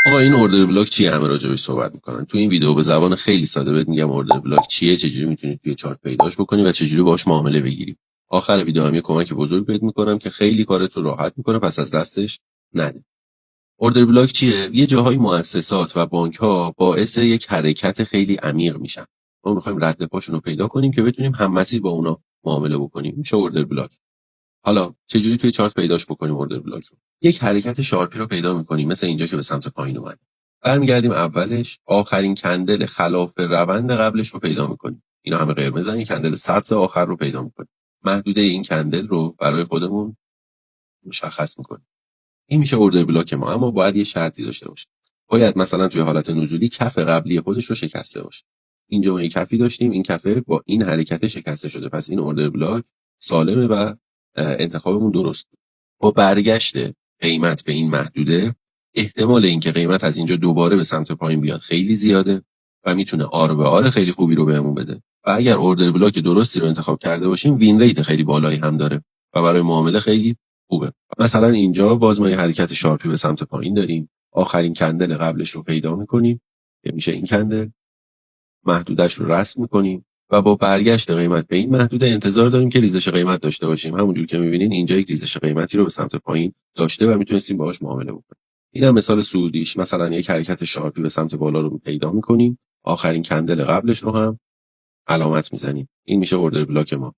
آقا این اوردر بلاک چیه؟ همه راجعش صحبت میکنن. تو این ویدیو به زبان خیلی ساده بهت میگم اوردر بلاک چیه، چجوری میتونی توی چارت پیداش بکنی و چجوری باهاش معامله بگیری. آخر ویدیو هم یه کمک بزرگ بهت میکنم که خیلی کارت رو راحت میکنه، پس از دستش نده. اوردر بلاک چیه؟ یه جاهای مؤسسات و بانک ها باعث یک حرکت خیلی عمیق میشن. ما میخوایم رد پاشون رو پیدا کنیم که بتونیم هم‌مسیر با اونا معامله بکنیم. میشه اوردر بلاک. حالا چجوری توی چارت پیداش بکنیم اوردر بلاک رو؟ یک حرکت شارپی رو پیدا می‌کنیم، مثل اینجا که به سمت پایین اومد. برمیگردیم اولش، آخرین کندل خلاف روند قبلش رو پیدا می‌کنیم. اینا همه قرمزن، این کندل سبز آخر رو پیدا می‌کنیم. محدوده این کندل رو برای خودمون مشخص می‌کنیم. این میشه اوردر بلاک ما، اما باید یه شرطی داشته باشه. باید مثلا توی حالت نزولی کف قبلی خودش رو شکسته باشه. اینجا ما یه کفی داشتیم، این کفه با این حرکت شکسته شده، پس این اوردر بلاک سالمه و انتخابمون درست. با برگشت قیمت به این محدوده، احتمال اینکه قیمت از اینجا دوباره به سمت پایین بیاد خیلی زیاده و میتونه آر به آر خیلی خوبی رو بهمون بده. و اگر اوردر بلاک درستی رو انتخاب کرده باشیم، وین ریت خیلی بالایی هم داره و برای معامله خیلی خوبه. مثلا اینجا باز ما یه حرکت شارپی به سمت پایین داریم، آخرین کندل قبلش رو پیدا میکنیم که میشه این کندل، محدودش رو رسم میکنیم و با برگشت قیمت به این محدوده انتظار داریم که ریزش قیمت داشته باشیم. همونجور که میبینین اینجا یک ریزش قیمتی رو به سمت پایین داشته و میتونستیم باهاش معامله بکنیم. اینم مثال سعودیش، مثلا یک حرکت شارپی به سمت بالا رو پیدا میکنیم، آخرین کندل قبلش رو هم علامت میزنیم. این میشه اوردر بلاک ما.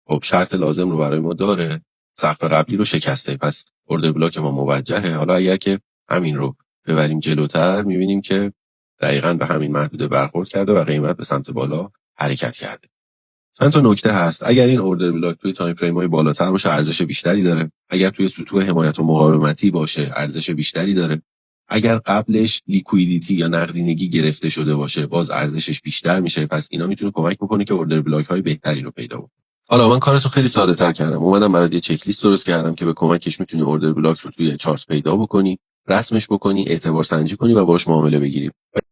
خب شرط لازم رو برای ما داره، سقف قبلی رو شکسته، پس اوردر بلاک ما موجهه. حالا اگر که همین رو ببریم جلوتر، میبینیم که دقیقاً به همین محدوده برخورد کرده و قیمت به سمت بالا حرکت کرده. چند تا نکته هست. اگر این اوردر بلاک توی تایم فریم های بالاتر باشه ارزش بیشتری داره، اگر توی سطوح حمایت و مقاومتی باشه ارزش بیشتری داره، اگر قبلش لیکویدیتی یا نقدینگی گرفته شده باشه باز ارزشش بیشتر میشه. پس اینا میتونه کمک بکنه که اوردر بلاک های بهتری رو پیدا کنی. حالا من کارتو خیلی ساده تر کردم، اومدم برات یه چک لیست درست کردم که به کمکش میتونی اوردر بلاک رو توی چارت پیدا بکنی، رسمش بکنی، اعتبار سنجی کنی و باهاش معامله بگیری.